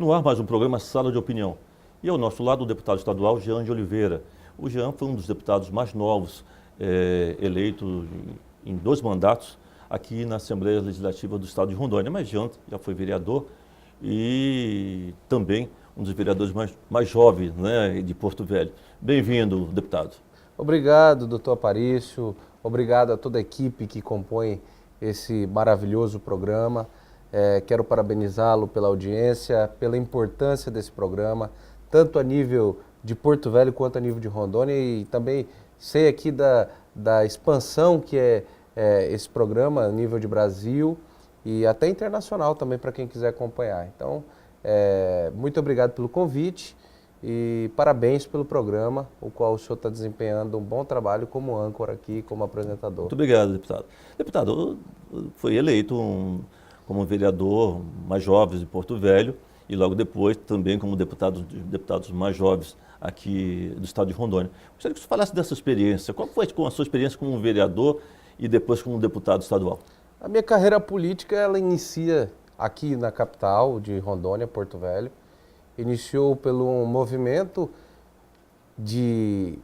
No ar, mais um programa Sala de Opinião. E ao nosso lado, o deputado estadual Jean de Oliveira. O Jean foi um dos deputados mais novos eleito em 2 mandatos aqui na Assembleia Legislativa do Estado de Rondônia. Mas Jean já foi vereador e também um dos vereadores mais jovens, né, de Porto Velho. Bem-vindo, deputado. Obrigado, doutor Aparício. Obrigado a toda a equipe que compõe esse maravilhoso programa. Quero parabenizá-lo pela audiência, pela importância desse programa, tanto a nível de Porto Velho quanto a nível de Rondônia, e também sei aqui da expansão que é esse programa a nível de Brasil e até internacional também, para quem quiser acompanhar. Então, muito obrigado pelo convite e parabéns pelo programa, o qual o senhor está desempenhando um bom trabalho como âncora aqui, como apresentador. Muito obrigado, deputado. Deputado, foi eleito como vereador mais jovem de Porto Velho e logo depois também como deputados mais jovens aqui do estado de Rondônia. Gostaria que você falasse dessa experiência. Qual foi a sua experiência como vereador e depois como deputado estadual? A minha carreira política, ela inicia aqui na capital de Rondônia, Porto Velho. Iniciou pelo movimento de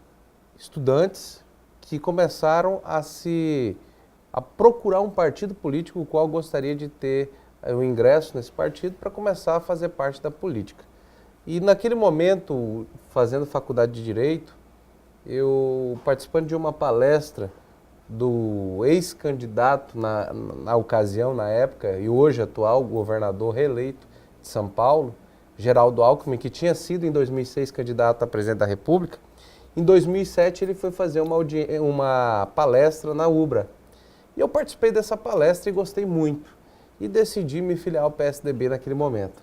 estudantes que começaram a procurar um partido político o qual gostaria de ter o ingresso nesse partido para começar a fazer parte da política. E naquele momento, fazendo faculdade de Direito, eu participando de uma palestra do ex-candidato na ocasião, na época, e hoje atual governador reeleito de São Paulo, Geraldo Alckmin, que tinha sido em 2006 candidato a presidente da República. Em 2007 ele foi fazer uma palestra na UBRA. E eu participei dessa palestra e gostei muito. E decidi me filiar ao PSDB naquele momento.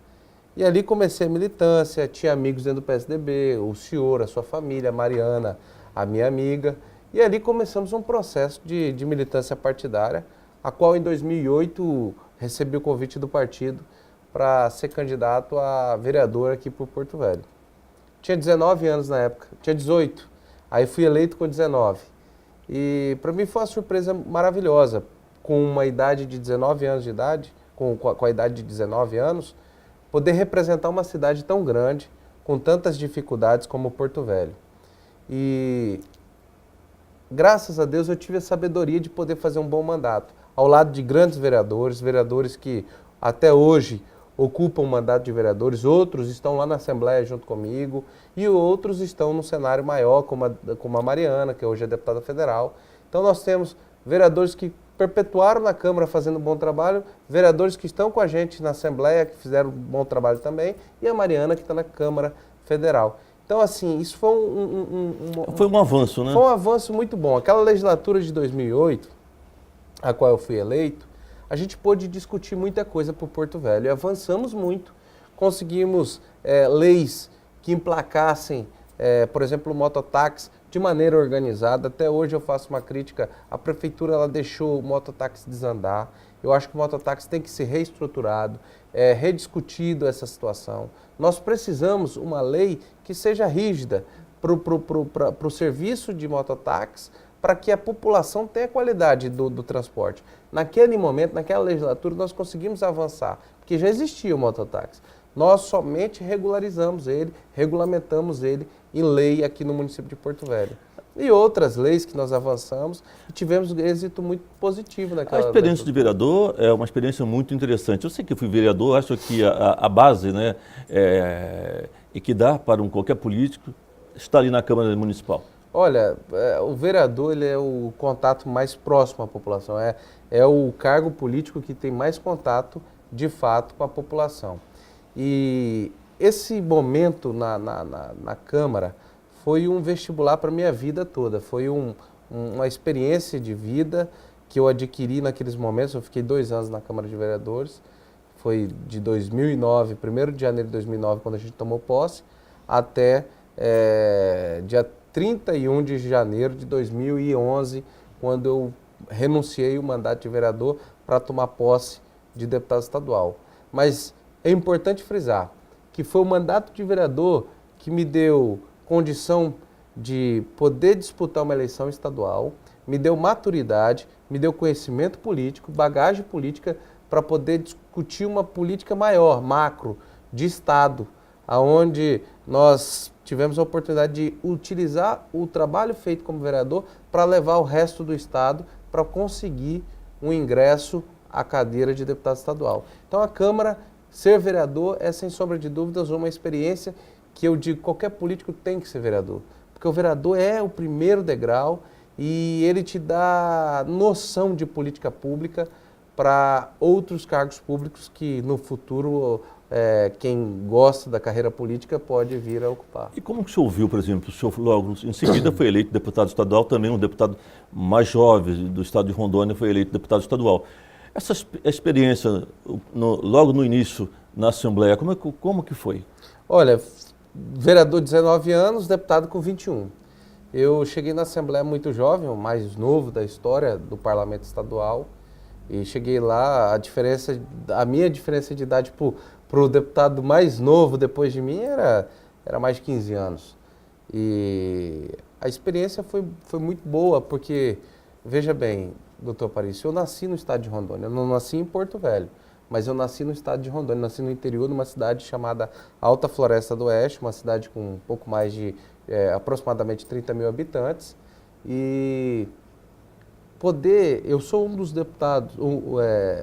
E ali comecei a militância, tinha amigos dentro do PSDB, o senhor, a sua família, a Mariana, a minha amiga. E ali começamos um processo de militância partidária, a qual em 2008 recebi o convite do partido para ser candidato a vereador aqui por Porto Velho. Tinha 19 anos na época, tinha 18, aí fui eleito com 19. E para mim foi uma surpresa maravilhosa, com uma idade de 19 anos de idade, com a idade de 19 anos, poder representar uma cidade tão grande, com tantas dificuldades como Porto Velho. E graças a Deus eu tive a sabedoria de poder fazer um bom mandato, ao lado de grandes vereadores que até hoje ocupam o mandato de vereadores, outros estão lá na Assembleia junto comigo e outros estão no cenário maior, como a Mariana, que hoje é deputada federal. Então nós temos vereadores que perpetuaram na Câmara fazendo um bom trabalho, vereadores que estão com a gente na Assembleia, que fizeram um bom trabalho também, e a Mariana, que está na Câmara Federal. Então, assim, isso foi foi um avanço, né? Foi um avanço muito bom. Aquela legislatura de 2008, a qual eu fui eleito, a gente pôde discutir muita coisa para o Porto Velho e avançamos muito. Conseguimos leis que emplacassem, por exemplo, o mototáxi de maneira organizada. Até hoje eu faço uma crítica, a prefeitura ela deixou o mototáxi desandar. Eu acho que o mototáxi tem que ser reestruturado, rediscutido essa situação. Nós precisamos uma lei que seja rígida para o serviço de mototáxi, para que a população tenha qualidade do transporte. Naquele momento, naquela legislatura, nós conseguimos avançar, porque já existia o mototáxi. Nós somente regularizamos ele, regulamentamos ele em lei aqui no município de Porto Velho. E outras leis que nós avançamos e tivemos êxito muito positivo naquela legislatura. A experiência de vereador é uma experiência muito interessante. Eu sei que fui vereador, acho que a base, né, e que dá para qualquer político estar ali na Câmara Municipal. Olha, o vereador ele é o contato mais próximo à população, é o cargo político que tem mais contato, de fato, com a população. E esse momento na Câmara foi um vestibular para a minha vida toda, foi uma experiência de vida que eu adquiri naqueles momentos. Eu fiquei 2 anos na Câmara de Vereadores, foi de 2009, 1º de janeiro de 2009, quando a gente tomou posse, até dia 31 de janeiro de 2011, quando eu renunciei o mandato de vereador para tomar posse de deputado estadual. Mas é importante frisar que foi o mandato de vereador que me deu condição de poder disputar uma eleição estadual, me deu maturidade, me deu conhecimento político, bagagem política para poder discutir uma política maior, macro, de Estado, onde nós tivemos a oportunidade de utilizar o trabalho feito como vereador para levar o resto do Estado para conseguir um ingresso à cadeira de deputado estadual. Então a Câmara, ser vereador é sem sombra de dúvidas uma experiência que eu digo, qualquer político tem que ser vereador, porque o vereador é o primeiro degrau e ele te dá noção de política pública para outros cargos públicos que no futuro quem gosta da carreira política pode vir a ocupar. E como que o senhor viu, por exemplo, o senhor logo em seguida foi eleito deputado estadual, também um deputado mais jovem do estado de Rondônia foi eleito deputado estadual. Essa experiência, logo no início, na Assembleia, como que foi? Olha, vereador de 19 anos, deputado com 21. Eu cheguei na Assembleia muito jovem, o mais novo da história do Parlamento Estadual, e cheguei lá, a minha diferença de idade para o deputado mais novo depois de mim era mais de 15 anos. E a experiência foi muito boa, porque, veja bem, doutor Aparício, eu nasci no estado de Rondônia, eu não nasci em Porto Velho, mas eu nasci no estado de Rondônia, nasci no interior, numa cidade chamada Alta Floresta do Oeste, uma cidade com um pouco mais de aproximadamente 30 mil habitantes. E eu sou um dos deputados,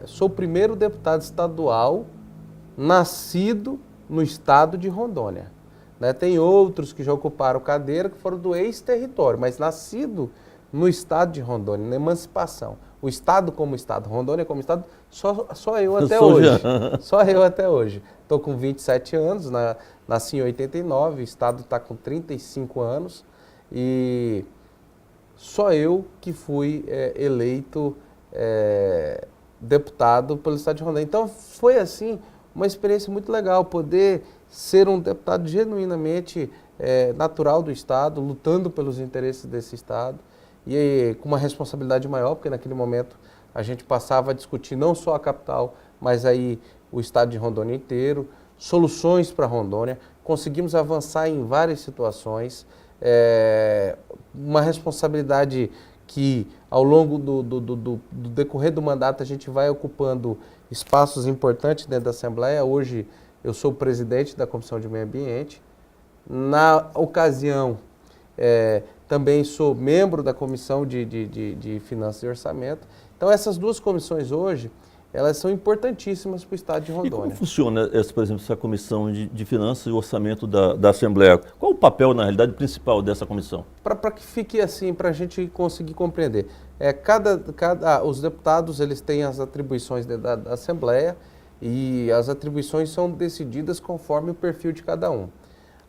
sou o primeiro deputado estadual nascido no estado de Rondônia. Né? Tem outros que já ocuparam cadeira que foram do ex-território, mas nascido no estado de Rondônia, na emancipação. O estado como estado, Rondônia como estado, só eu até hoje. Só eu até hoje. Estou com 27 anos, nasci em 89, o estado está com 35 anos e só eu que fui eleito deputado pelo estado de Rondônia. Então foi assim uma experiência muito legal poder ser um deputado genuinamente natural do estado, lutando pelos interesses desse estado e com uma responsabilidade maior, porque naquele momento a gente passava a discutir não só a capital, mas aí o estado de Rondônia inteiro, soluções para Rondônia, conseguimos avançar em várias situações, uma responsabilidade que ao longo do decorrer do mandato a gente vai ocupando espaços importantes dentro da Assembleia. Hoje eu sou o presidente da Comissão de Meio Ambiente. Na ocasião, também sou membro da Comissão de Finanças e Orçamento. Então essas duas comissões hoje, elas são importantíssimas para o estado de Rondônia. E como funciona, por exemplo, essa comissão de finanças e orçamento da Assembleia? Qual o papel, na realidade, principal dessa comissão? Para que fique assim, para a gente conseguir compreender. Os deputados eles têm as atribuições da Assembleia e as atribuições são decididas conforme o perfil de cada um.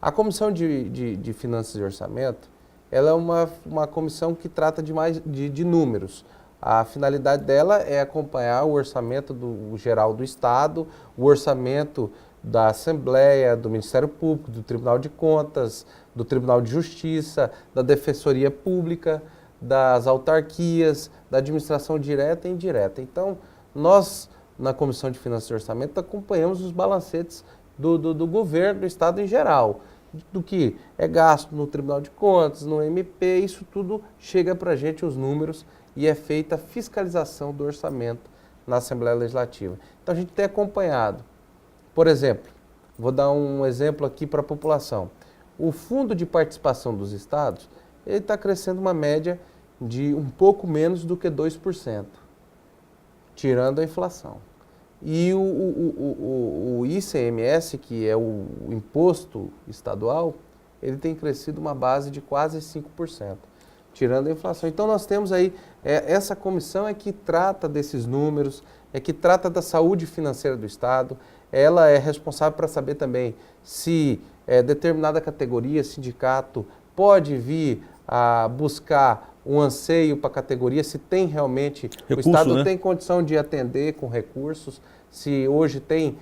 A Comissão de Finanças e Orçamento, ela é uma comissão que trata de números. A finalidade dela é acompanhar o orçamento geral do Estado, o orçamento da Assembleia, do Ministério Público, do Tribunal de Contas, do Tribunal de Justiça, da Defensoria Pública, das autarquias, da administração direta e indireta. Então, nós, na Comissão de Finanças e Orçamento, acompanhamos os balancetes do governo, do Estado em geral, do que é gasto no Tribunal de Contas, no MP, isso tudo chega para a gente, os números, e é feita a fiscalização do orçamento na Assembleia Legislativa. Então a gente tem acompanhado. Por exemplo, vou dar um exemplo aqui para a população. O Fundo de Participação dos Estados, ele está crescendo uma média de um pouco menos do que 2%, tirando a inflação. E o ICMS, que é o imposto estadual, ele tem crescido uma base de quase 5%. Tirando a inflação. Então nós temos aí, essa comissão é que trata desses números, é que trata da saúde financeira do Estado, ela é responsável para saber também se determinada categoria, sindicato, pode vir a buscar um anseio para a categoria, se tem realmente, recurso, o Estado, né, tem condição de atender com recursos, se hoje tem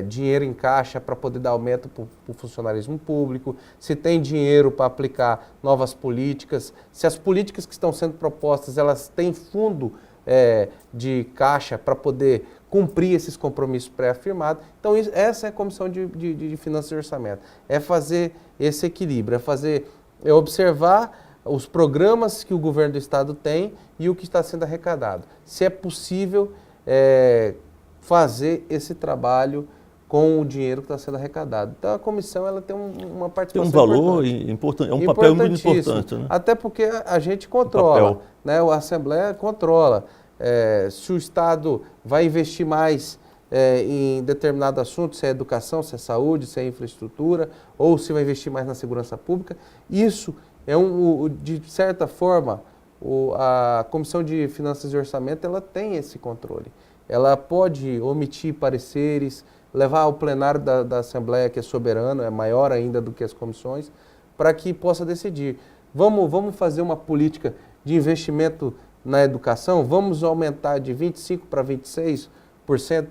dinheiro em caixa para poder dar aumento para o funcionalismo público, se tem dinheiro para aplicar novas políticas, se as políticas que estão sendo propostas, elas têm fundo de caixa para poder cumprir esses compromissos pré-afirmados. Então, essa é a Comissão de Finanças e Orçamento. É fazer esse equilíbrio, é observar os programas que o governo do Estado tem e o que está sendo arrecadado. Se é possível fazer esse trabalho com o dinheiro que está sendo arrecadado. Então a comissão ela tem uma participação tem um valor importante, é um papel muito importante, né? Até porque a gente controla, né? A Assembleia controla. Se o Estado vai investir mais em determinado assunto, se é educação, se é saúde, se é infraestrutura, ou se vai investir mais na segurança pública, isso é de certa forma, a Comissão de Finanças e Orçamento ela tem esse controle. Ela pode omitir pareceres, levar ao plenário da Assembleia, que é soberano, é maior ainda do que as comissões, para que possa decidir. Vamos fazer uma política de investimento na educação? Vamos aumentar de 25% para 26%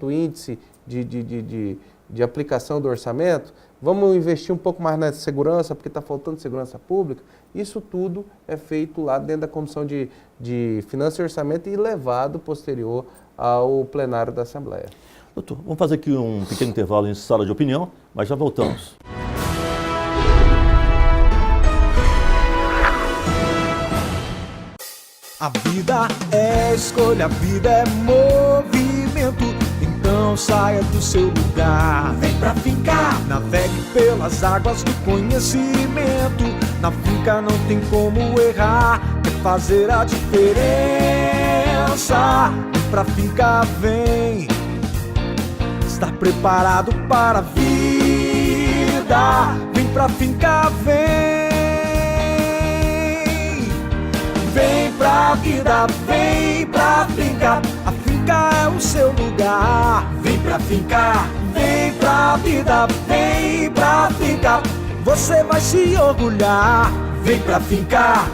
o índice de aplicação do orçamento? Vamos investir um pouco mais na segurança, porque está faltando segurança pública? Isso tudo é feito lá dentro da Comissão de Finanças e Orçamento e levado posterior ao plenário da Assembleia. Doutor, vamos fazer aqui um pequeno intervalo em sala de opinião, mas já voltamos. A vida é escolha, a vida é movimento. Então saia do seu lugar, vem pra fincar. Navegue pelas águas do conhecimento. Na finca não tem como errar, quer fazer a diferença. Vem pra finca, vem. Está preparado para a vida. Vem pra finca, vem. Vem pra vida, vem pra finca. A finca é o seu lugar. Vem pra finca, vem pra vida, vem pra finca. Você vai se orgulhar. Vem pra finca.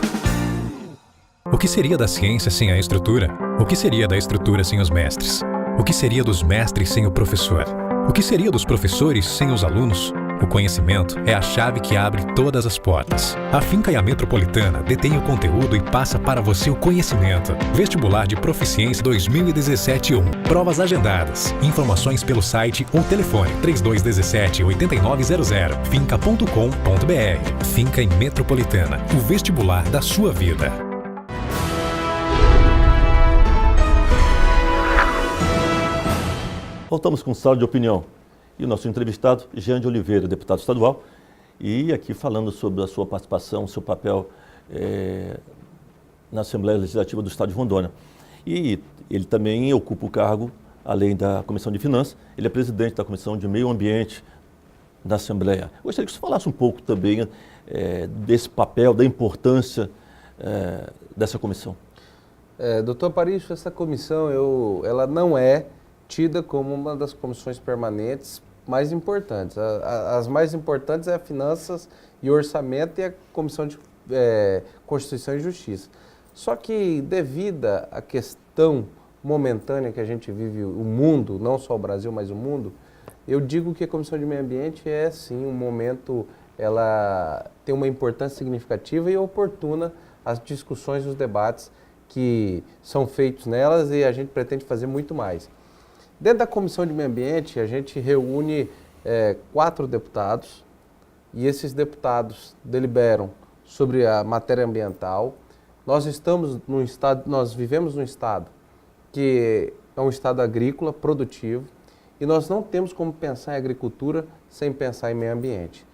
O que seria da ciência sem a estrutura? O que seria da estrutura sem os mestres? O que seria dos mestres sem o professor? O que seria dos professores sem os alunos? O conhecimento é a chave que abre todas as portas. A Finca e a Metropolitana detêm o conteúdo e passa para você o conhecimento. Vestibular de Proficiência 2017-1. Provas agendadas. Informações pelo site ou telefone 3217-8900. finca.com.br. Finca e Metropolitana. O vestibular da sua vida. Voltamos com sala de opinião. E o nosso entrevistado, Jean de Oliveira, deputado estadual, e aqui falando sobre a sua participação, seu papel na Assembleia Legislativa do Estado de Rondônia. E ele também ocupa o cargo, além da Comissão de Finanças, ele é presidente da Comissão de Meio Ambiente da Assembleia. Gostaria que você falasse um pouco também desse papel, da importância dessa comissão. Doutor Parício, essa comissão, ela não é tida como uma das comissões permanentes mais importantes. As mais importantes é a Finanças e Orçamento e a Comissão de Constituição e Justiça. Só que devido à questão momentânea que a gente vive, o mundo, não só o Brasil, mas o mundo, eu digo que a Comissão de Meio Ambiente é sim um momento, ela tem uma importância significativa e oportuna as discussões e os debates que são feitos nelas e a gente pretende fazer muito mais. Dentro da Comissão de Meio Ambiente, a gente reúne 4 deputados e esses deputados deliberam sobre a matéria ambiental. Nós vivemos num estado que é um estado agrícola, produtivo, e nós não temos como pensar em agricultura sem pensar em meio ambiente.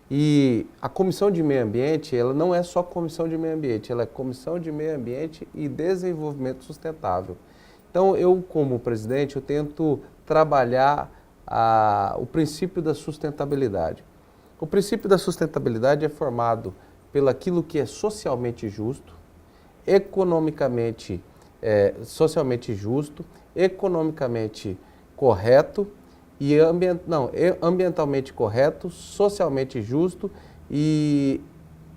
E a Comissão de Meio Ambiente, ela não é só Comissão de Meio Ambiente, ela é Comissão de Meio Ambiente e Desenvolvimento Sustentável. Então, eu, como presidente, eu tento trabalhar o princípio da sustentabilidade. O princípio da sustentabilidade é formado pelo aquilo que é socialmente justo, economicamente economicamente correto e ambientalmente correto, socialmente justo e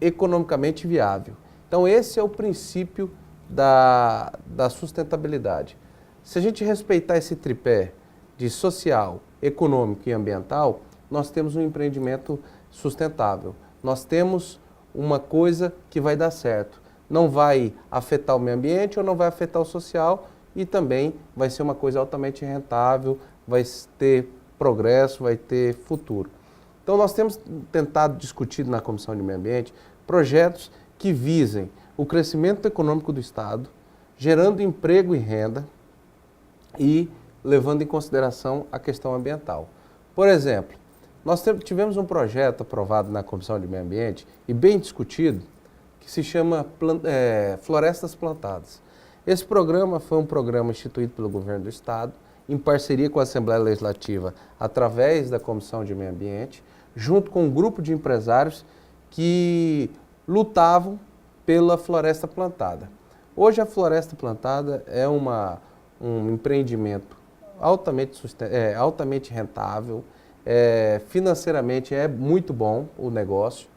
economicamente viável. Então, esse é o princípio da sustentabilidade. Se a gente respeitar esse tripé de social, econômico e ambiental, nós temos um empreendimento sustentável. Nós temos uma coisa que vai dar certo. Não vai afetar o meio ambiente ou não vai afetar o social e também vai ser uma coisa altamente rentável, vai ter progresso, vai ter futuro. Então nós temos tentado discutir na Comissão de Meio Ambiente projetos que visem o crescimento econômico do Estado, gerando emprego e renda e levando em consideração a questão ambiental. Por exemplo, nós tivemos um projeto aprovado na Comissão de Meio Ambiente e bem discutido, que se chama Florestas Plantadas. Esse programa foi um programa instituído pelo governo do Estado, em parceria com a Assembleia Legislativa, através da Comissão de Meio Ambiente, junto com um grupo de empresários que lutavam pela floresta plantada. Hoje a floresta plantada é um empreendimento altamente rentável, financeiramente é muito bom o negócio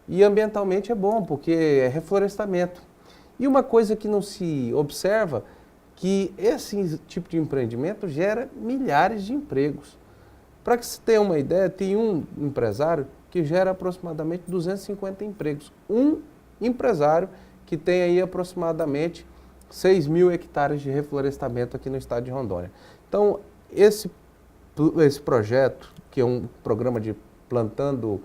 e ambientalmente é bom, porque é reflorestamento. E uma coisa que não se observa, que esse tipo de empreendimento gera milhares de empregos. Para que você tenha uma ideia, tem um empresário que gera aproximadamente 250 empregos. Um empresário que tem aí aproximadamente 6 mil hectares de reflorestamento aqui no estado de Rondônia. Então, esse projeto, que é um programa de plantando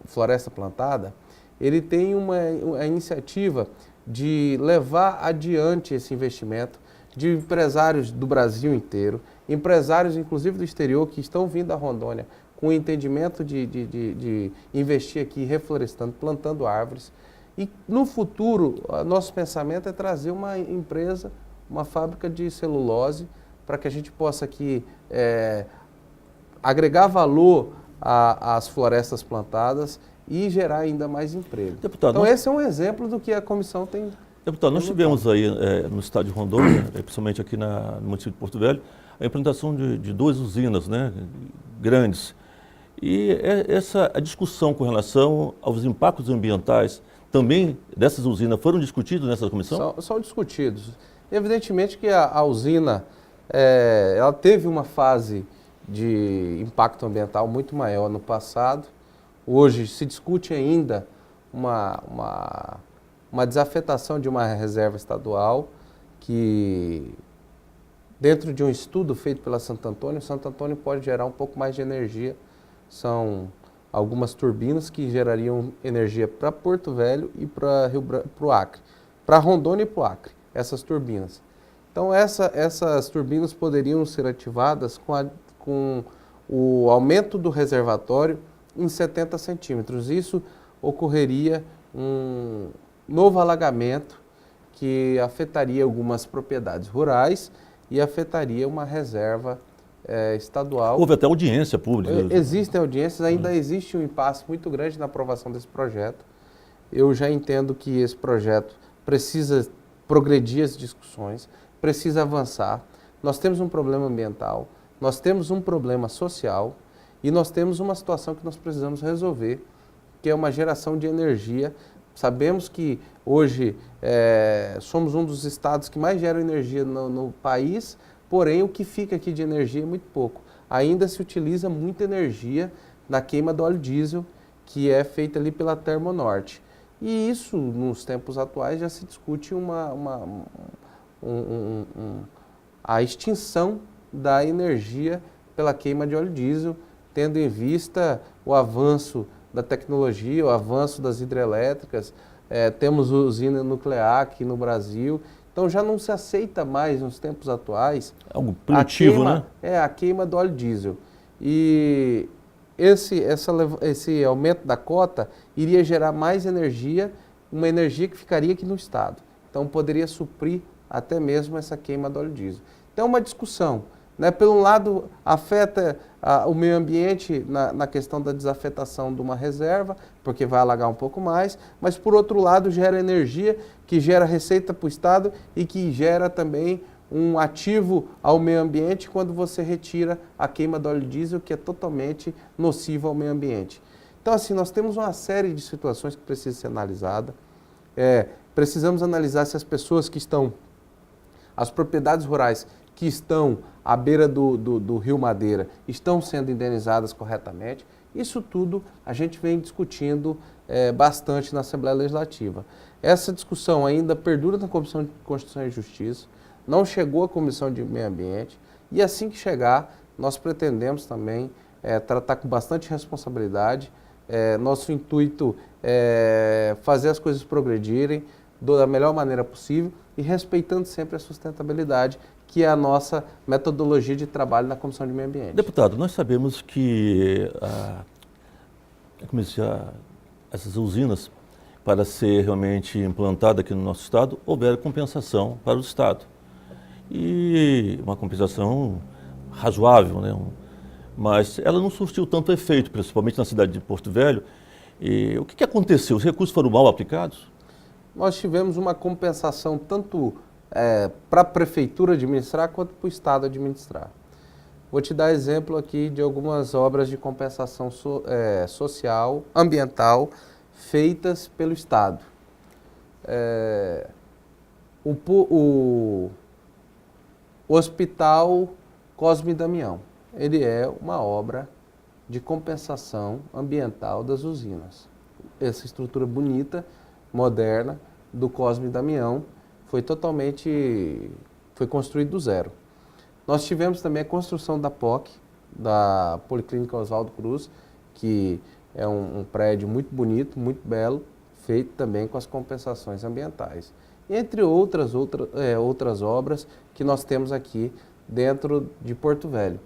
floresta plantada, ele tem uma iniciativa de levar adiante esse investimento de empresários do Brasil inteiro, empresários inclusive do exterior que estão vindo a Rondônia com o entendimento de investir aqui reflorestando, plantando árvores. E no futuro, nosso pensamento é trazer uma empresa, uma fábrica de celulose, para que a gente possa aqui agregar valor às florestas plantadas e gerar ainda mais emprego. Deputado, então esse é um exemplo do que a comissão tem. Deputado, nós tivemos aí no estado de Rondônia, principalmente aqui no município de Porto Velho, a implantação de 2 usinas, né, grandes. E a discussão com relação aos impactos ambientais também dessas usinas foram discutidos nessa comissão? São discutidos. Evidentemente que a usina ela teve uma fase de impacto ambiental muito maior no passado. Hoje se discute ainda uma desafetação de uma reserva estadual que, dentro de um estudo feito pela Santo Antônio pode gerar um pouco mais de energia. São algumas turbinas que gerariam energia para Porto Velho e para o Acre, para Rondônia e para o Acre, essas turbinas. Então essas turbinas poderiam ser ativadas com o aumento do reservatório em 70 centímetros. Isso ocorreria um novo alagamento que afetaria algumas propriedades rurais e afetaria uma reserva estadual. Houve até audiência pública. Existem audiências, ainda existe um impasse muito grande na aprovação desse projeto. Eu já entendo que esse projeto precisa progredir as discussões, precisa avançar. Nós temos um problema ambiental, nós temos um problema social e nós temos uma situação que nós precisamos resolver, que é uma geração de energia. Sabemos que hoje somos um dos estados que mais geram energia no país, porém o que fica aqui de energia é muito pouco. Ainda se utiliza muita energia na queima do óleo diesel, que é feita ali pela Termonorte. E isso, nos tempos atuais, já se discute a extinção da energia pela queima de óleo diesel, tendo em vista o avanço da tecnologia, o avanço das hidrelétricas, temos usina nuclear aqui no Brasil, então já não se aceita mais nos tempos atuais algo primitivo, né? A queima do óleo diesel. E esse aumento da cota iria gerar mais energia, uma energia que ficaria aqui no estado. Então poderia suprir até mesmo essa queima do óleo diesel. Então é uma discussão, né? Pelo lado, afeta o meio ambiente na questão da desafetação de uma reserva, porque vai alagar um pouco mais, mas por outro lado gera energia, que gera receita para o estado e que gera também um ativo ao meio ambiente quando você retira a queima do óleo diesel, que é totalmente nociva ao meio ambiente. Então, assim, nós temos uma série de situações que precisam ser analisadas. Precisamos analisar se as pessoas que estão, as propriedades rurais que estão à beira do Rio Madeira estão sendo indenizadas corretamente. Isso tudo a gente vem discutindo bastante na Assembleia Legislativa. Essa discussão ainda perdura na Comissão de Constituição e Justiça, não chegou à Comissão de Meio Ambiente e assim que chegar, nós pretendemos também tratar com bastante responsabilidade. Nosso intuito é fazer as coisas progredirem da melhor maneira possível e respeitando sempre a sustentabilidade, que é a nossa metodologia de trabalho na Comissão de Meio Ambiente. Deputado, nós sabemos que essas usinas, para ser realmente implantada aqui no nosso estado, houver compensação para o estado. E uma compensação razoável, né? Mas ela não surtiu tanto efeito, principalmente na cidade de Porto Velho. E o que aconteceu? Os recursos foram mal aplicados? Nós tivemos uma compensação tanto para a prefeitura administrar quanto para o estado administrar. Vou te dar exemplo aqui de algumas obras de compensação social, ambiental, feitas pelo estado. O Hospital Cosme Damião, ele é uma obra de compensação ambiental das usinas. Essa estrutura bonita, moderna, do Cosme Damião, foi construído do zero. Nós tivemos também a construção da POC, da Policlínica Oswaldo Cruz, que é um prédio muito bonito, muito belo, feito também com as compensações ambientais. Entre outras obras que nós temos aqui dentro de Porto Velho.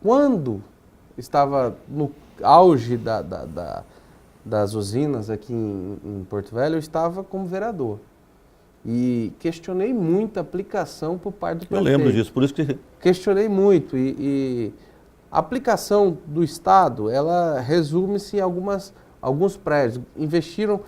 Quando estava no auge das usinas aqui em Porto Velho, eu estava como vereador. E questionei muito a aplicação por parte do prefeito. Eu lembro disso, por isso que... Questionei muito. E a aplicação do Estado, ela resume-se em alguns prédios. Investiram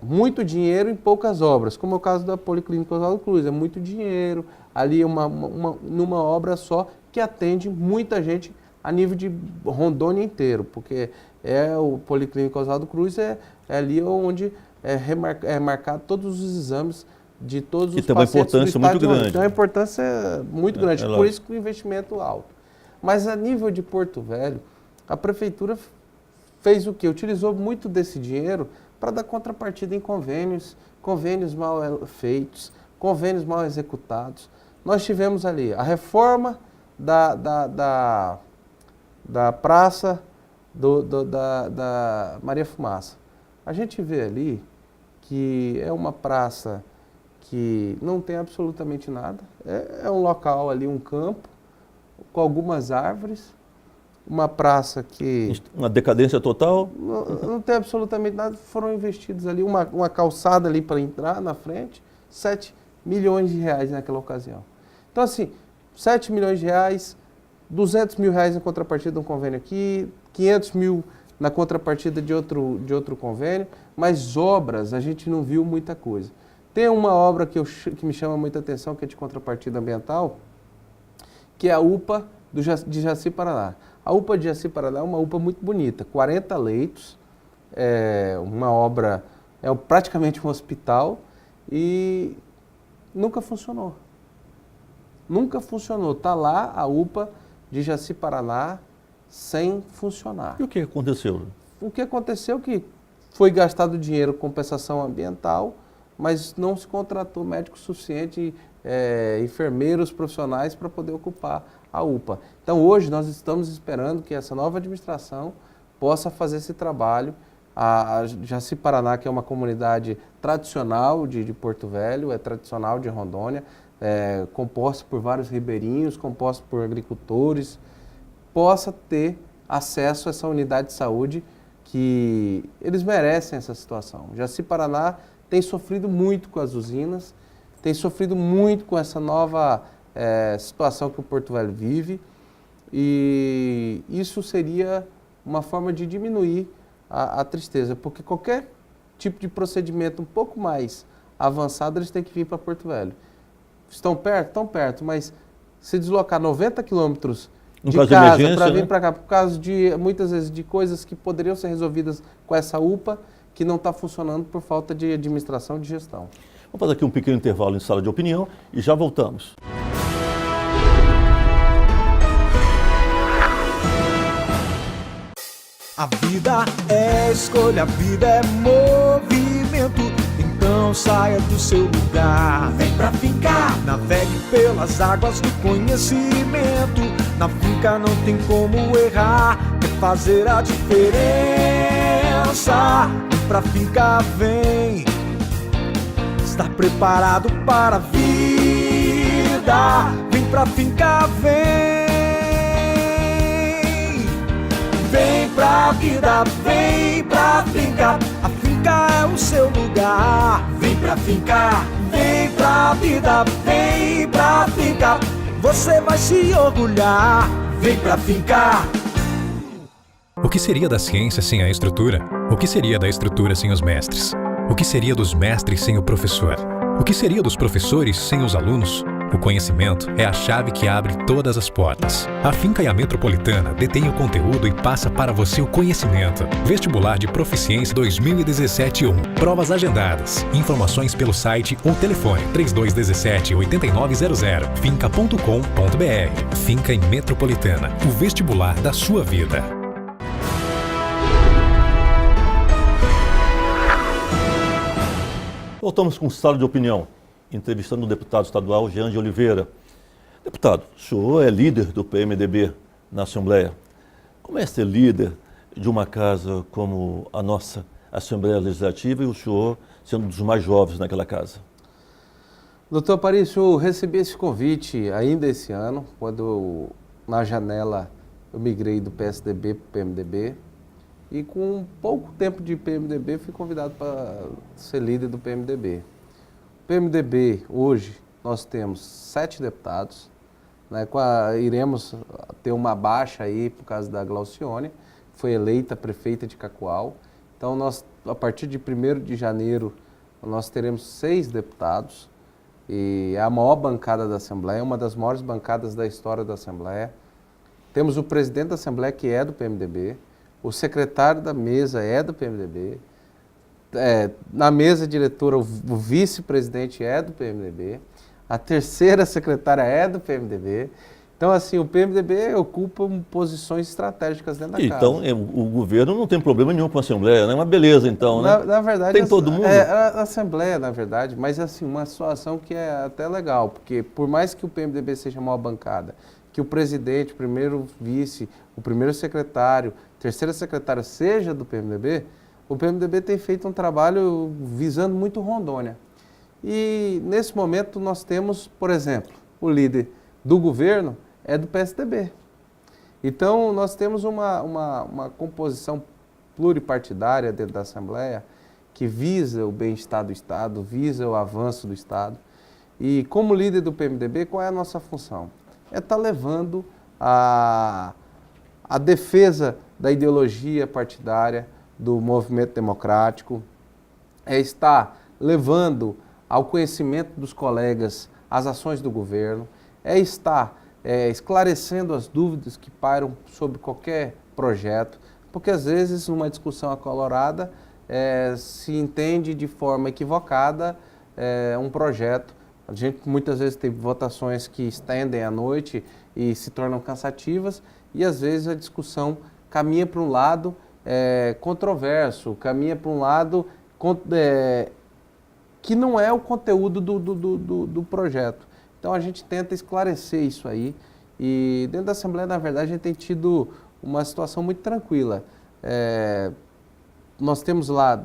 muito dinheiro em poucas obras, como é o caso da Policlínica Oswaldo Cruz. É muito dinheiro, ali numa obra só, que atende muita gente a nível de Rondônia inteiro, porque o Policlínica Oswaldo Cruz é ali onde é marcado todos os exames de todos os pacientes do estado. Tem uma importância muito grande. Tem uma importância muito grande, por isso que o investimento é alto. Mas a nível de Porto Velho, a prefeitura fez o quê? Utilizou muito desse dinheiro para dar contrapartida em convênios mal feitos, convênios mal executados. Nós tivemos ali a reforma da praça da Maria Fumaça. A gente vê ali que é uma praça que não tem absolutamente nada. É um local ali, um campo, com algumas árvores, uma praça que... Uma decadência total? Não tem absolutamente nada. Foram investidos ali, uma calçada ali para entrar na frente, 7 milhões de reais naquela ocasião. Então, assim, 7 milhões de reais, 200 mil reais em contrapartida de um convênio aqui, 500 mil na contrapartida de outro convênio, mas obras a gente não viu muita coisa. Tem uma obra que me chama muita atenção, que é de contrapartida ambiental, que é a UPA de Jaci-Paraná. A UPA de Jaci-Paraná é uma UPA muito bonita, 40 leitos, uma obra, praticamente um hospital, e nunca funcionou. Nunca funcionou. Está lá a UPA de Jaci-Paraná sem funcionar. E o que aconteceu? O que aconteceu é que foi gastado dinheiro com compensação ambiental, mas não se contratou médico suficiente, enfermeiros profissionais para poder ocupar a UPA. Então hoje nós estamos esperando que essa nova administração possa fazer esse trabalho. A Jaci-Paraná, que é uma comunidade tradicional de Porto Velho, é tradicional de Rondônia, composta por vários ribeirinhos, composta por agricultores, possa ter acesso a essa unidade de saúde, que eles merecem essa situação. Jaci-Paraná tem sofrido muito com as usinas, tem sofrido muito com essa nova situação que o Porto Velho vive, e isso seria uma forma de diminuir a tristeza, porque qualquer tipo de procedimento um pouco mais avançado, eles têm que vir para Porto Velho. Estão perto? Estão perto, mas se deslocar 90 quilômetros de casa para vir para cá, por causa de, muitas vezes, de coisas que poderiam ser resolvidas com essa UPA, que não está funcionando por falta de administração e de gestão. Vamos fazer aqui um pequeno intervalo em sala de opinião e já voltamos. A vida é escolha, a vida é movimento. Então saia do seu lugar, vem pra fincar. Navegue pelas águas do conhecimento. Na finca não tem como errar, é fazer a diferença. Vem pra finca, vem. Estar preparado para a vida. vida, vem pra finca, vem. Vem pra vida, vem pra finca, a finca é o seu lugar. Vem pra finca, vem pra vida, vem pra finca, você vai se orgulhar. Vem pra finca. O que seria da ciência sem a estrutura? O que seria da estrutura sem os mestres? O que seria dos mestres sem o professor? O que seria dos professores sem os alunos? O conhecimento é a chave que abre todas as portas. A Finca e a Metropolitana detêm o conteúdo e passa para você o conhecimento. Vestibular de Proficiência 2017-1. Provas agendadas. Informações pelo site ou telefone 3217-8900. finca.com.br. Finca e Metropolitana. O vestibular da sua vida. Voltamos com o Sala de Opinião, entrevistando o deputado estadual Jean de Oliveira. Deputado, o senhor é líder do PMDB na Assembleia. Como é ser líder de uma casa como a nossa Assembleia Legislativa e o senhor sendo um dos mais jovens naquela casa? Doutor Aparício, eu recebi esse convite ainda esse ano, quando na janela eu migrei do PSDB para o PMDB. E com pouco tempo de PMDB, fui convidado para ser líder do PMDB. O PMDB, hoje, nós temos 7 deputados, né, iremos ter uma baixa aí por causa da Glaucione, que foi eleita prefeita de Cacoal. Então, nós, a partir de 1º de janeiro, nós teremos 6 deputados, e é a maior bancada da Assembleia, uma das maiores bancadas da história da Assembleia. Temos o presidente da Assembleia, que é do PMDB, o secretário da mesa é do PMDB, na mesa diretora o vice-presidente é do PMDB, a terceira secretária é do PMDB. Então, assim, o PMDB ocupa posições estratégicas dentro da casa. Então, o governo não tem problema nenhum com a Assembleia, né? É uma beleza, então, né? Na verdade, tem todo mundo? A Assembleia, na verdade, mas, assim, uma situação que é até legal, porque por mais que o PMDB seja uma bancada, que o presidente, o primeiro vice, o primeiro secretário, terceira secretária seja do PMDB, o PMDB tem feito um trabalho visando muito Rondônia. E nesse momento nós temos, por exemplo, o líder do governo é do PSDB. Então nós temos uma composição pluripartidária dentro da Assembleia que visa o bem-estar do Estado, visa o avanço do Estado. E como líder do PMDB, qual é a nossa função? É estar levando a defesa da ideologia partidária do movimento democrático, é estar levando ao conhecimento dos colegas as ações do governo, é estar esclarecendo as dúvidas que pairam sobre qualquer projeto, porque às vezes numa discussão acalorada se entende de forma equivocada um projeto. A gente muitas vezes tem votações que estendem à noite e se tornam cansativas, e às vezes a discussão caminha para um lado controverso, caminha para um lado que não é o conteúdo do projeto. Então a gente tenta esclarecer isso aí, e dentro da Assembleia, na verdade, a gente tem tido uma situação muito tranquila. Nós temos lá,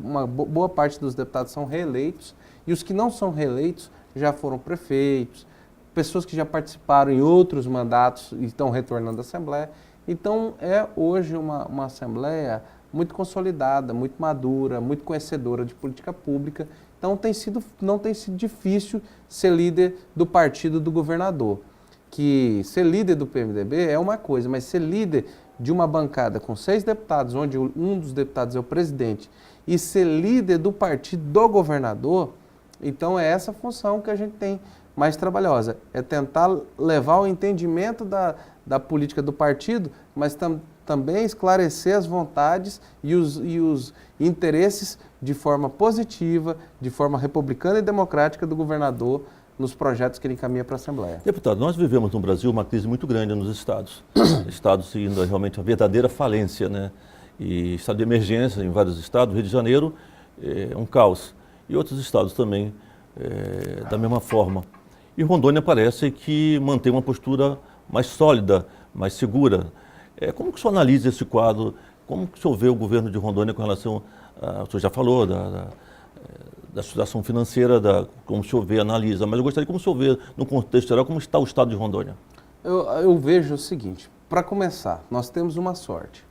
uma boa parte dos deputados são reeleitos, e os que não são reeleitos já foram prefeitos, pessoas que já participaram em outros mandatos e estão retornando à Assembleia. Então, é hoje uma Assembleia muito consolidada, muito madura, muito conhecedora de política pública. Então, não tem sido difícil ser líder do partido do governador. Que ser líder do PMDB é uma coisa, mas ser líder de uma bancada com 6 deputados, onde um dos deputados é o presidente, e ser líder do partido do governador, então é essa função que a gente tem mais trabalhosa. É tentar levar o entendimento da política do partido, mas também esclarecer as vontades e os interesses de forma positiva, de forma republicana e democrática do governador nos projetos que ele encaminha para a Assembleia. Deputado, nós vivemos no Brasil uma crise muito grande nos estados. Estados indo realmente a verdadeira falência, né? E estado de emergência em vários estados. Rio de Janeiro é um caos. E outros estados também da mesma forma. E Rondônia parece que mantém uma postura mais sólida, mais segura. Como que o senhor analisa esse quadro? Como que o senhor vê o governo de Rondônia com relação, o senhor já falou, da situação financeira, como o senhor vê, analisa, mas eu gostaria como o senhor vê, no contexto geral, como está o estado de Rondônia. Eu vejo o seguinte, para começar, nós temos uma sorte.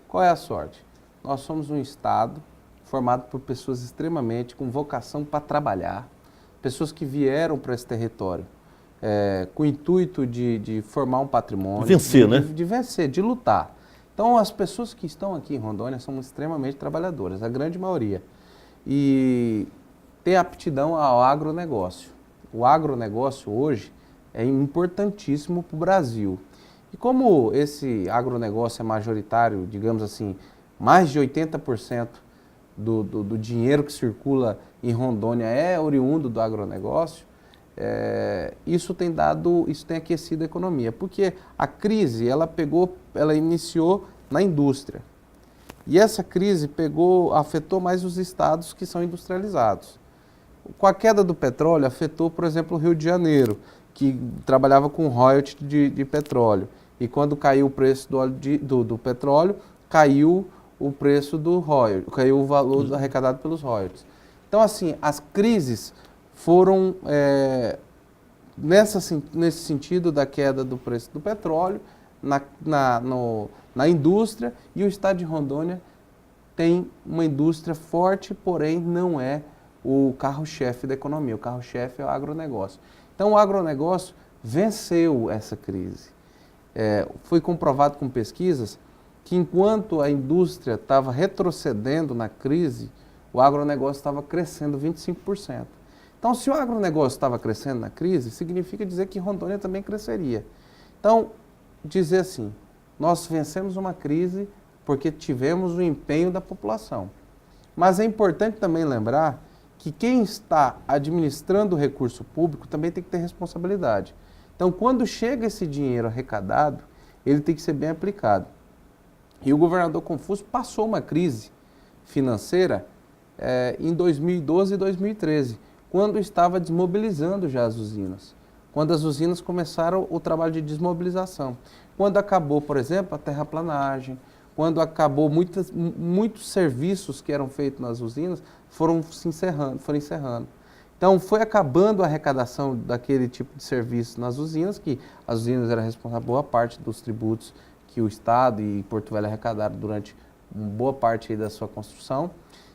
Qual é a sorte? Nós somos um estado formado por pessoas extremamente com vocação para trabalhar, pessoas que vieram para esse território com o intuito de formar um patrimônio. Vencer, né? De vencer, de lutar. Então, as pessoas que estão aqui em Rondônia são extremamente trabalhadoras, a grande maioria. E tem aptidão ao agronegócio. O agronegócio hoje é importantíssimo para o Brasil. E como esse agronegócio é majoritário, digamos assim, mais de 80% do dinheiro que circula em Rondônia é oriundo do agronegócio, isso tem aquecido a economia, porque a crise ela iniciou na indústria. E essa crise afetou mais os estados que são industrializados. Com a queda do petróleo, afetou, por exemplo, o Rio de Janeiro, que trabalhava com royalties de petróleo. E quando caiu o preço do petróleo, caiu o preço do royalties, caiu o valor arrecadado pelos royalties. Então, assim, as crises foram nesse sentido da queda do preço do petróleo, na indústria, e o estado de Rondônia tem uma indústria forte, porém não é o carro-chefe da economia. O carro-chefe é o agronegócio. Então o agronegócio venceu essa crise. Foi comprovado com pesquisas que enquanto a indústria estava retrocedendo na crise, o agronegócio estava crescendo 25%. Então, se o agronegócio estava crescendo na crise, significa dizer que Rondônia também cresceria. Então, dizer assim, nós vencemos uma crise porque tivemos o empenho da população. Mas é importante também lembrar que quem está administrando o recurso público também tem que ter responsabilidade. Então, quando chega esse dinheiro arrecadado, ele tem que ser bem aplicado. E o governador Confúcio passou uma crise financeira em 2012 e 2013, quando estava desmobilizando já as usinas, quando as usinas começaram o trabalho de desmobilização, quando acabou, por exemplo, a terraplanagem, quando acabou muitos serviços que eram feitos nas usinas foram encerrando. Então foi acabando a arrecadação daquele tipo de serviço nas usinas, que as usinas eram responsáveis por boa parte dos tributos que o Estado e Porto Velho arrecadaram durante boa parte aí da sua construção.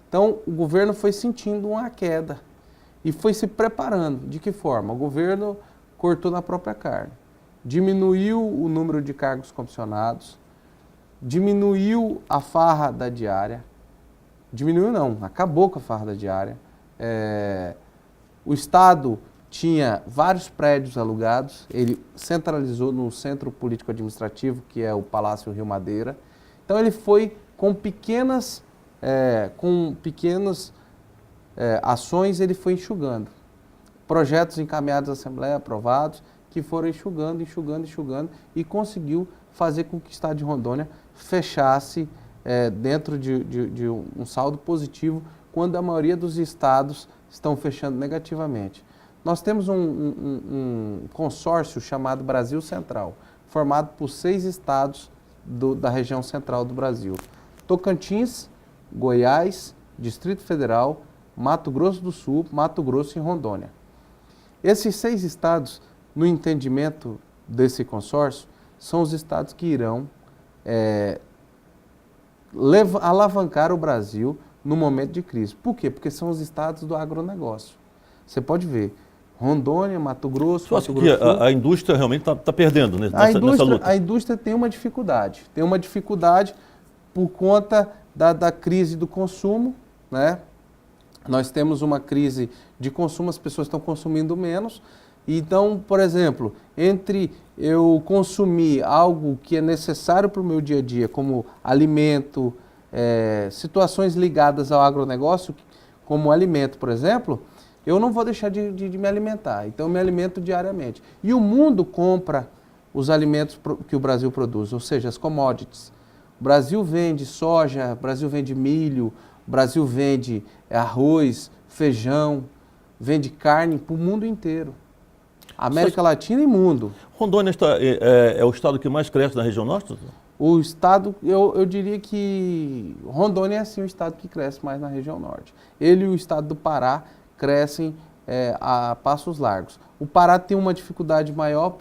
Então o governo foi sentindo uma queda e foi se preparando. De que forma? O governo cortou na própria carne, diminuiu o número de cargos comissionados, diminuiu a farra da diária, acabou com a farra da diária. O Estado tinha vários prédios alugados, ele centralizou no centro político-administrativo, que é o Palácio Rio Madeira. Então ele foi com pequenas ações, ele foi enxugando. Projetos encaminhados à Assembleia, aprovados, que foram enxugando e conseguiu fazer com que o estado de Rondônia fechasse dentro de um saldo positivo, quando a maioria dos estados estão fechando negativamente. Nós temos um consórcio chamado Brasil Central, formado por 6 estados da região central do Brasil: Tocantins, Goiás, Distrito Federal, Mato Grosso do Sul, Mato Grosso e Rondônia. Esses 6 estados, no entendimento desse consórcio, são os estados que irão alavancar o Brasil no momento de crise. Por quê? Porque são os estados do agronegócio. Você pode ver, Rondônia, Mato Grosso... Você acha que a indústria realmente está perdendo nessa luta? A indústria tem uma dificuldade. Por conta da crise do consumo, né? Nós temos uma crise de consumo, as pessoas estão consumindo menos. Então, por exemplo, entre eu consumir algo que é necessário para o meu dia a dia, como alimento, situações ligadas ao agronegócio, como alimento, por exemplo, eu não vou deixar de me alimentar. Então, eu me alimento diariamente. E o mundo compra os alimentos que o Brasil produz, ou seja, as commodities. O Brasil vende soja, o Brasil vende milho, o Brasil vende arroz, feijão, vende carne para o mundo inteiro. América Latina e mundo. Rondônia é o estado que mais cresce na região norte? O estado, eu diria que Rondônia é sim o estado que cresce mais na região norte. Ele e o estado do Pará crescem a passos largos. O Pará tem uma dificuldade maior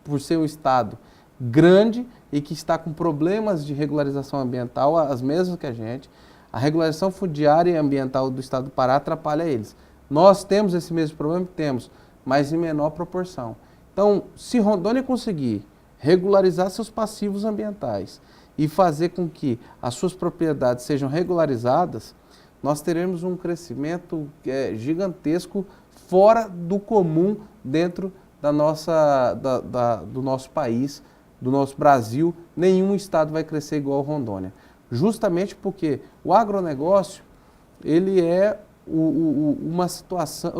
por ser um estado grande e que está com problemas de regularização ambiental, as mesmas que a gente. A regularização fundiária e ambiental do estado do Pará atrapalha eles. Nós temos esse mesmo problema? Temos, mas em menor proporção. Então, se Rondônia conseguir regularizar seus passivos ambientais e fazer com que as suas propriedades sejam regularizadas, nós teremos um crescimento gigantesco fora do comum dentro do nosso país, do nosso Brasil. Nenhum estado vai crescer igual a Rondônia. Justamente porque o agronegócio, ele é uma situação,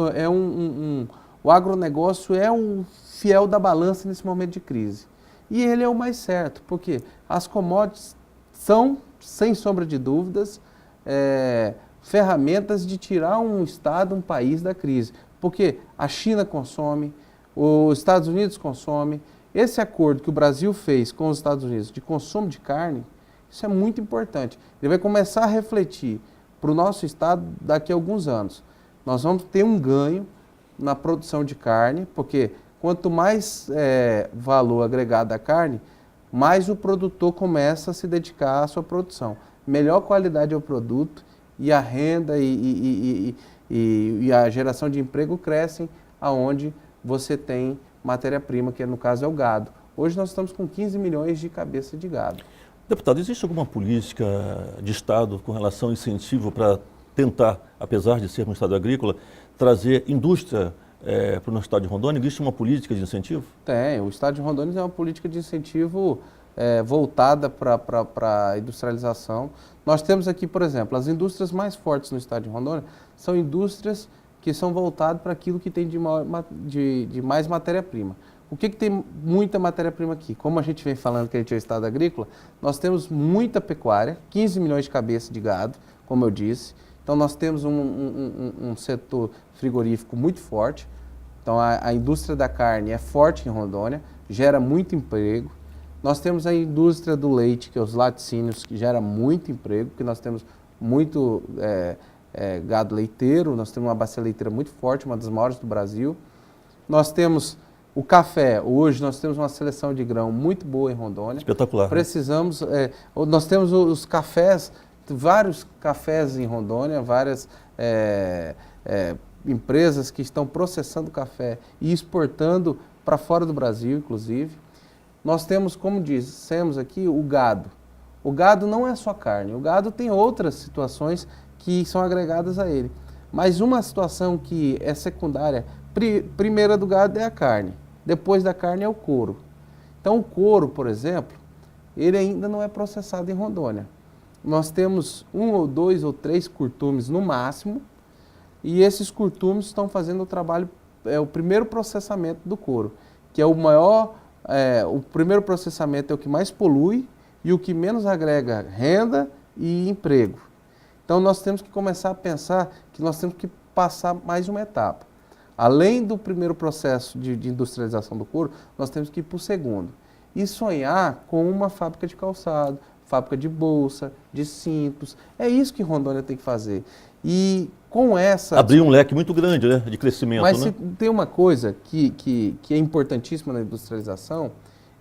o agronegócio é um fiel da balança nesse momento de crise. E ele é o mais certo, porque as commodities são, sem sombra de dúvidas, ferramentas de tirar um estado, um país da crise. Porque a China consome, os Estados Unidos consomem. Esse acordo que o Brasil fez com os Estados Unidos de consumo de carne, isso é muito importante. Ele vai começar a refletir para o nosso estado daqui a alguns anos. Nós vamos ter um ganho na produção de carne, porque quanto mais valor agregado à carne, mais o produtor começa a se dedicar à sua produção. Melhor qualidade é o produto e a renda e a geração de emprego crescem aonde você tem matéria-prima, que no caso é o gado. Hoje nós estamos com 15 milhões de cabeças de gado. Deputado, existe alguma política de Estado com relação ao incentivo para tentar, apesar de ser um Estado agrícola, trazer indústria para o nosso Estado de Rondônia? Existe uma política de incentivo? Tem. O Estado de Rondônia é uma política de incentivo voltada para a industrialização. Nós temos aqui, por exemplo, as indústrias mais fortes no Estado de Rondônia são indústrias que são voltadas para aquilo que tem de mais matéria-prima. O que tem muita matéria-prima aqui? Como a gente vem falando que a gente é um estado agrícola, nós temos muita pecuária, 15 milhões de cabeças de gado, como eu disse. Então nós temos um setor frigorífico muito forte. Então a indústria da carne é forte em Rondônia, gera muito emprego. Nós temos a indústria do leite, que é os laticínios, que gera muito emprego, porque nós temos muito gado leiteiro, nós temos uma bacia leiteira muito forte, uma das maiores do Brasil. Nós temos o café. Hoje nós temos uma seleção de grão muito boa em Rondônia. Espetacular. Precisamos, nós temos os cafés, vários cafés em Rondônia, várias empresas que estão processando café e exportando para fora do Brasil, inclusive. Nós temos, como dissemos aqui, o gado. O gado não é só carne, o gado tem outras situações que são agregadas a ele. Mas uma situação que é secundária, primeira do gado é a carne, depois da carne é o couro. Então o couro, por exemplo, ele ainda não é processado em Rondônia. Nós temos 1 ou 2 ou 3 curtumes no máximo, e esses curtumes estão fazendo o trabalho, o primeiro processamento do couro, que é o maior, o primeiro processamento é o que mais polui e o que menos agrega renda e emprego. Então nós temos que começar a pensar que nós temos que passar mais uma etapa. Além do primeiro processo de industrialização do couro, nós temos que ir para o segundo. E sonhar com uma fábrica de calçado, fábrica de bolsa, de cintos. É isso que Rondônia tem que fazer. E com essa... Abrir um leque muito grande, né, de crescimento. Mas né? Tem uma coisa que é importantíssima na industrialização,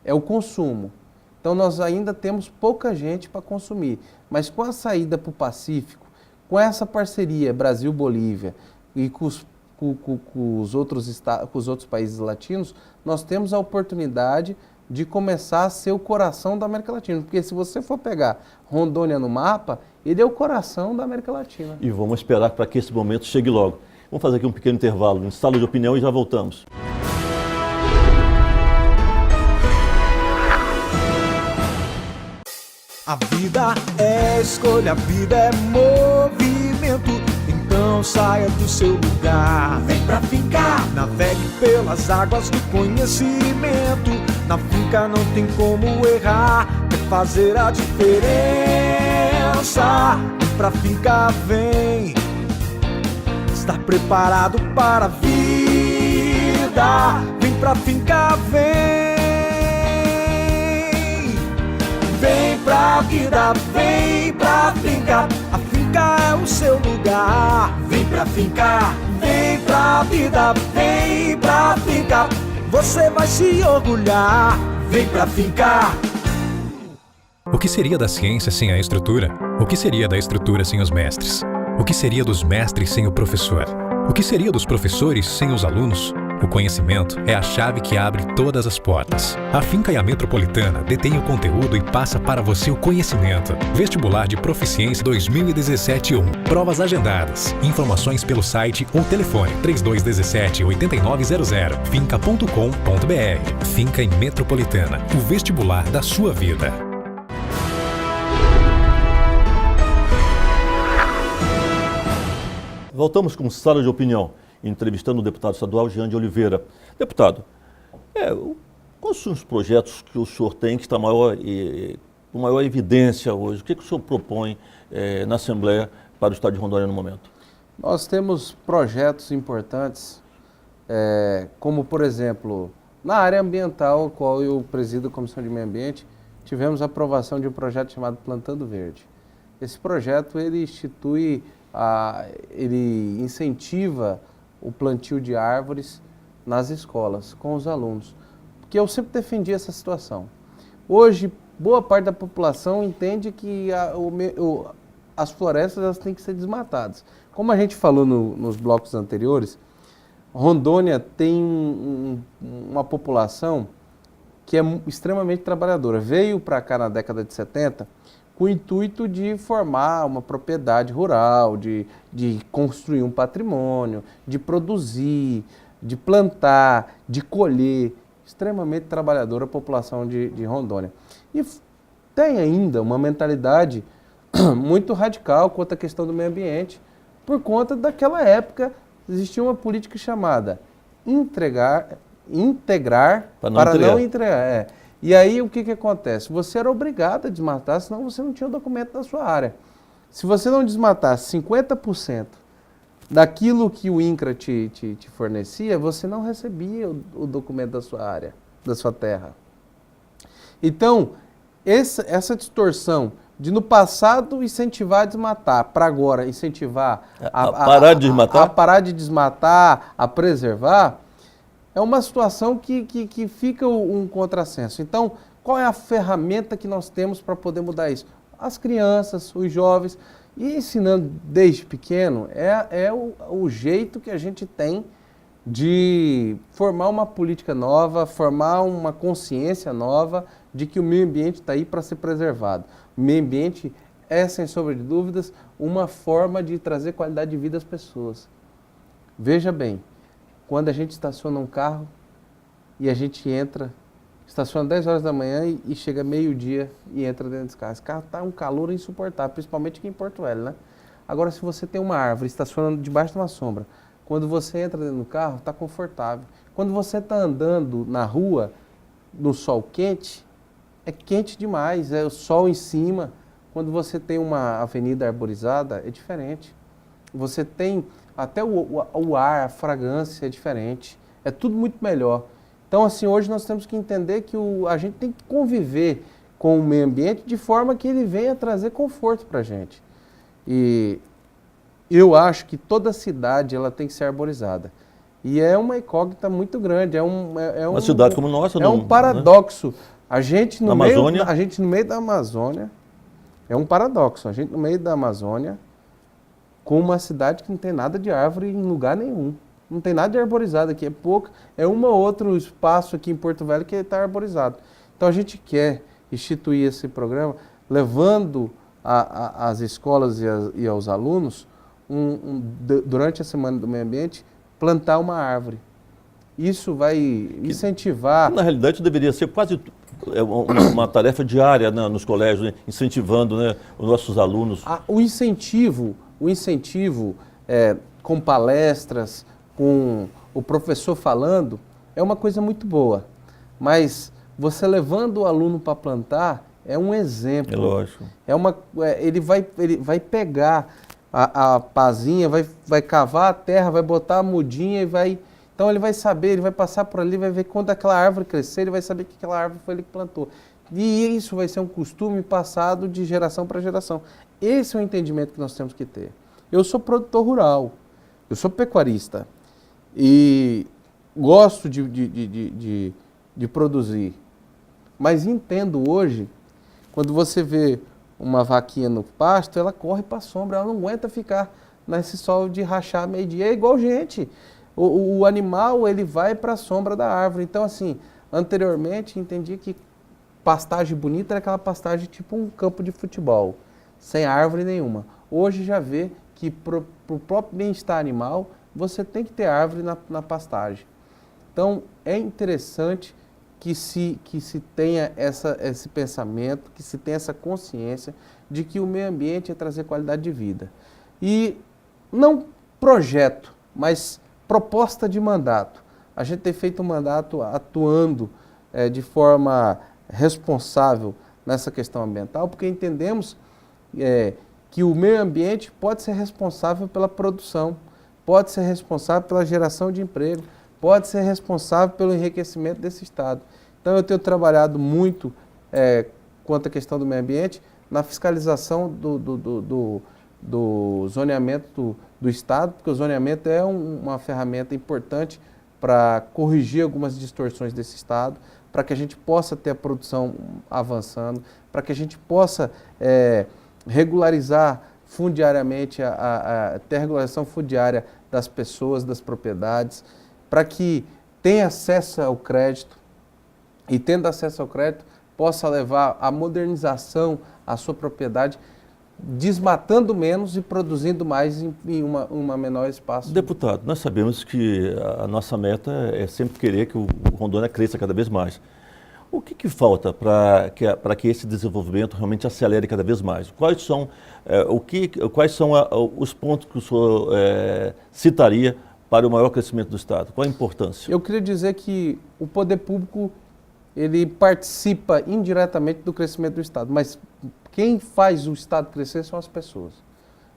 é o consumo. Então nós ainda temos pouca gente para consumir. Mas com a saída para o Pacífico, com essa parceria Brasil-Bolívia e com os outros países latinos, nós temos a oportunidade de começar a ser o coração da América Latina. Porque se você for pegar Rondônia no mapa, ele é o coração da América Latina. E vamos esperar para que esse momento chegue logo. Vamos fazer aqui um pequeno intervalo, um sala de opinião e já voltamos. A vida é escolha, a vida é movimento. Então saia do seu lugar, vem pra fincar. Navegue pelas águas do conhecimento. Na finca não tem como errar, é fazer a diferença. Vem pra finca, vem. Estar preparado para a vida. Vem pra finca, vem. Vem pra vida, vem pra finca. A finca é o seu lugar. Vem pra finca, Vem pra vida, vem pra ficar. Você vai se orgulhar. Vem pra ficar. O que seria da ciência sem a estrutura? O que seria da estrutura sem os mestres? O que seria dos mestres sem o professor? O que seria dos professores sem os alunos? O conhecimento é a chave que abre todas as portas. A Finca e a Metropolitana detêm o conteúdo e passa para você o conhecimento. Vestibular de Proficiência 2017-1. Provas agendadas. Informações pelo site ou telefone 3217-8900. finca.com.br. Finca e Metropolitana. O vestibular da sua vida. Voltamos com Sala de Opinião, entrevistando o deputado estadual Jean de Oliveira. Deputado, quais são os projetos que o senhor tem que está com maior evidência hoje? O que o senhor propõe na Assembleia para o Estado de Rondônia no momento? Nós temos projetos importantes, como, por exemplo, na área ambiental, qual eu presido a Comissão de Meio Ambiente, tivemos a aprovação de um projeto chamado Plantando Verde. Esse projeto, ele ele incentiva o plantio de árvores nas escolas, com os alunos. Porque eu sempre defendi essa situação. Hoje, boa parte da população entende que as florestas elas têm que ser desmatadas. Como a gente falou nos blocos anteriores, Rondônia tem uma população que é extremamente trabalhadora. Veio para cá na década de 70 com o intuito de formar uma propriedade rural, de construir um patrimônio, de produzir, de plantar, de colher. Extremamente trabalhadora a população de Rondônia. E tem ainda uma mentalidade muito radical quanto à questão do meio ambiente, por conta daquela época existia uma política chamada integrar para não entregar. E aí o que acontece? Você era obrigado a desmatar, senão você não tinha o documento da sua área. Se você não desmatasse 50% daquilo que o INCRA te fornecia, você não recebia o documento da sua área, da sua terra. Então, essa distorção de no passado incentivar a desmatar, para agora incentivar a parar de desmatar, a preservar, é uma situação que fica um contrassenso. Então, qual é a ferramenta que nós temos para poder mudar isso? As crianças, os jovens, e ensinando desde pequeno é o jeito que a gente tem de formar uma política nova, formar uma consciência nova de que o meio ambiente está aí para ser preservado. O meio ambiente é, sem sombra de dúvidas, uma forma de trazer qualidade de vida às pessoas. Veja bem, quando a gente estaciona um carro e a gente estaciona 10 horas da manhã e chega meio-dia e entra dentro desse carro. Esse carro está um calor insuportável, principalmente aqui em Porto Velho, né? Agora, se você tem uma árvore estacionando debaixo de uma sombra, quando você entra dentro do carro, está confortável. Quando você está andando na rua, no sol quente, é quente demais, é o sol em cima. Quando você tem uma avenida arborizada, é diferente. Você tem até o ar, a fragrância é diferente. É tudo muito melhor. Então, assim, hoje nós temos que entender que a gente tem que conviver com o meio ambiente de forma que ele venha trazer conforto para a gente. E eu acho que toda cidade ela tem que ser arborizada. E é uma incógnita muito grande. Uma cidade como nossa, é um paradoxo. Né? A gente no meio da Amazônia, é um paradoxo. A gente no meio da Amazônia, com uma cidade que não tem nada de árvore em lugar nenhum. Não tem nada de arborizado aqui, é pouco. É um ou outro espaço aqui em Porto Velho que está arborizado. Então a gente quer instituir esse programa, levando às escolas e aos alunos, durante a Semana do Meio Ambiente, plantar uma árvore. Isso vai incentivar... Na realidade, deveria ser quase uma tarefa diária, né, nos colégios, né, incentivando, né, os nossos alunos. O incentivo com palestras, com o professor falando, é uma coisa muito boa. Mas você levando o aluno para plantar é um exemplo. É lógico. Ele vai pegar a pazinha, vai cavar a terra, vai botar a mudinha e vai... Então ele vai saber, ele vai passar por ali, vai ver quando aquela árvore crescer, ele vai saber que aquela árvore foi ele que plantou. E isso vai ser um costume passado de geração para geração. Esse é o entendimento que nós temos que ter. Eu sou produtor rural. eu sou pecuarista e gosto de produzir, mas entendo hoje, quando você vê uma vaquinha no pasto, ela corre para a sombra, ela não aguenta ficar nesse sol de rachar meio-dia, é igual gente. O animal, ele vai para a sombra da árvore. Então, assim, anteriormente entendi que pastagem bonita era aquela pastagem tipo um campo de futebol, sem árvore nenhuma. Hoje já vê que para o próprio bem-estar animal, você tem que ter árvore na pastagem. Então, é interessante que se tenha esse pensamento, que se tenha essa consciência de que o meio ambiente é trazer qualidade de vida. E não projeto, mas proposta de mandato. A gente tem feito um mandato atuando de forma responsável nessa questão ambiental, porque entendemos que o meio ambiente pode ser responsável pela produção, pode ser responsável pela geração de emprego, pode ser responsável pelo enriquecimento desse Estado. Então eu tenho trabalhado muito quanto à questão do meio ambiente na fiscalização do zoneamento do Estado, porque o zoneamento é uma ferramenta importante para corrigir algumas distorções desse Estado, para que a gente possa ter a produção avançando, para que a gente possa regularizar fundiariamente, ter a regularização fundiária das pessoas, das propriedades, para que tenha acesso ao crédito e, tendo acesso ao crédito, possa levar à modernização à sua propriedade, desmatando menos e produzindo mais em uma menor espaço. Deputado, nós sabemos que a nossa meta é sempre querer que o Rondônia cresça cada vez mais. O que falta para que esse desenvolvimento realmente acelere cada vez mais? Quais são os pontos que o senhor citaria para o maior crescimento do Estado? Qual a importância? Eu queria dizer que o poder público ele participa indiretamente do crescimento do Estado, mas quem faz o Estado crescer são as pessoas.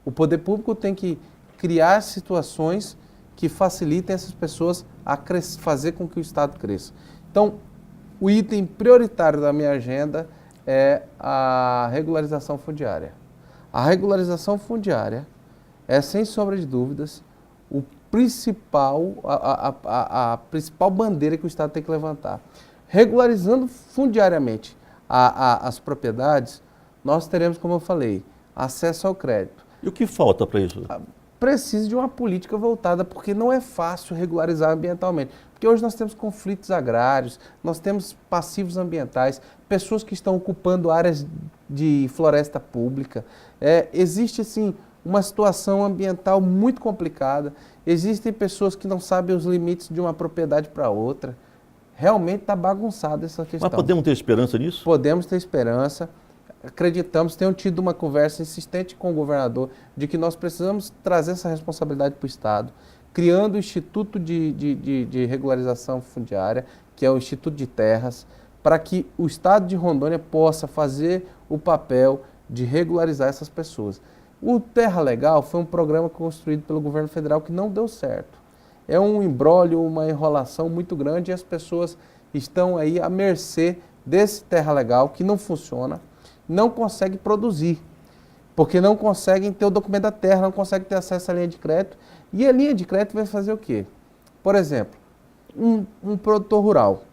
O poder público tem que criar situações que facilitem essas pessoas a fazer com que o Estado cresça. Então, o item prioritário da minha agenda é a regularização fundiária. A regularização fundiária é, sem sombra de dúvidas, a principal bandeira que o Estado tem que levantar. Regularizando fundiariamente as propriedades, nós teremos, como eu falei, acesso ao crédito. E o que falta para isso? Precisa de uma política voltada, porque não é fácil regularizar ambientalmente. Porque hoje nós temos conflitos agrários, nós temos passivos ambientais, pessoas que estão ocupando áreas de floresta pública. Existe, assim, uma situação ambiental muito complicada. Existem pessoas que não sabem os limites de uma propriedade para outra. Realmente está bagunçada essa questão. Mas podemos ter esperança nisso? Podemos ter esperança. Acreditamos, tenho tido uma conversa insistente com o governador de que nós precisamos trazer essa responsabilidade para o Estado, criando o Instituto de Regularização Fundiária, que é o Instituto de Terras, para que o Estado de Rondônia possa fazer o papel de regularizar essas pessoas. O Terra Legal foi um programa construído pelo governo federal que não deu certo. É um imbróglio, uma enrolação muito grande e as pessoas estão aí à mercê desse Terra Legal que não funciona, não consegue produzir, porque não conseguem ter o documento da terra, não conseguem ter acesso à linha de crédito. E a linha de crédito vai fazer o quê? Por exemplo, um produtor rural,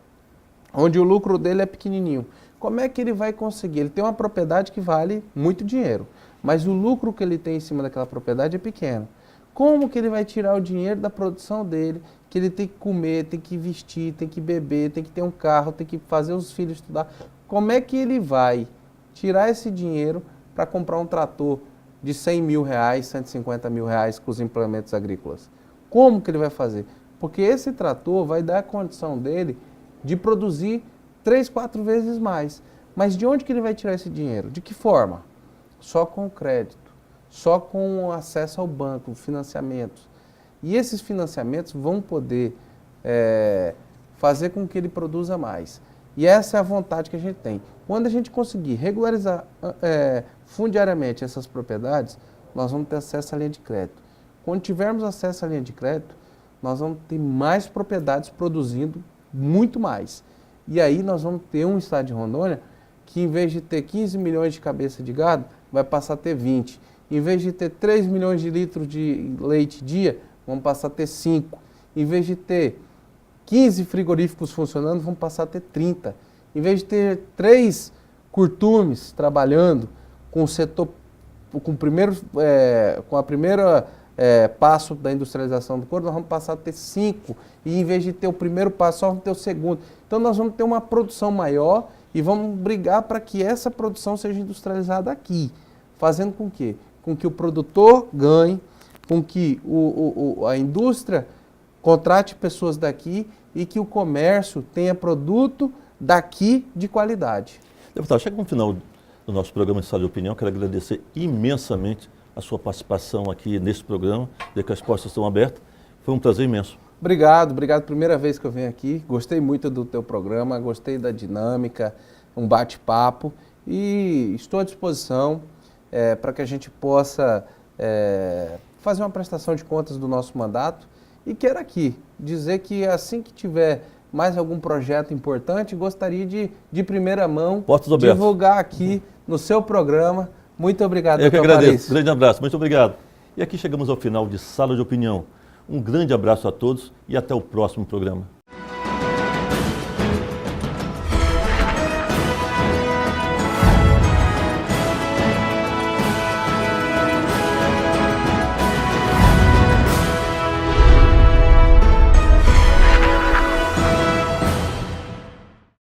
onde o lucro dele é pequenininho. Como é que ele vai conseguir? Ele tem uma propriedade que vale muito dinheiro, mas o lucro que ele tem em cima daquela propriedade é pequeno. Como que ele vai tirar o dinheiro da produção dele, que ele tem que comer, tem que vestir, tem que beber, tem que ter um carro, tem que fazer os filhos estudar? Como é que ele vai tirar esse dinheiro para comprar um trator de 100 mil reais, 150 mil reais com os implementos agrícolas? Como que ele vai fazer? Porque esse trator vai dar a condição dele de produzir 3, 4 vezes mais. Mas de onde que ele vai tirar esse dinheiro? De que forma? Só com o crédito, só com acesso ao banco, financiamentos. E esses financiamentos vão poder fazer com que ele produza mais. E essa é a vontade que a gente tem. Quando a gente conseguir regularizar fundiariamente essas propriedades, nós vamos ter acesso à linha de crédito. Quando tivermos acesso à linha de crédito, nós vamos ter mais propriedades produzindo muito mais. E aí nós vamos ter um estado de Rondônia que, em vez de ter 15 milhões de cabeça de gado, vai passar a ter 20. Em vez de ter 3 milhões de litros de leite dia, vamos passar a ter 5. Em vez de ter 15 frigoríficos funcionando, vamos passar a ter 30. Em vez de ter 3 curtumes trabalhando com o setor, com a primeira passo da industrialização do couro, nós vamos passar a ter 5. E em vez de ter o primeiro passo, só vamos ter o segundo. Então nós vamos ter uma produção maior e vamos brigar para que essa produção seja industrializada aqui. Fazendo com que? Com que o produtor ganhe, com que a indústria contrate pessoas daqui e que o comércio tenha produto daqui de qualidade. Deputado, chega no final do nosso programa de Sala de Opinião, quero agradecer imensamente a sua participação aqui nesse programa, de que as portas estão abertas. Foi um prazer imenso. Obrigado, primeira vez que eu venho aqui. Gostei muito do teu programa, gostei da dinâmica, um bate-papo e estou à disposição para que a gente possa fazer uma prestação de contas do nosso mandato. E quero aqui dizer que assim que tiver mais algum projeto importante, gostaria de primeira mão divulgar aqui no seu programa. Muito obrigado, Eu que doutor agradeço. Paris. Grande abraço. Muito obrigado. E aqui chegamos ao final de Sala de Opinião. Um grande abraço a todos e até o próximo programa.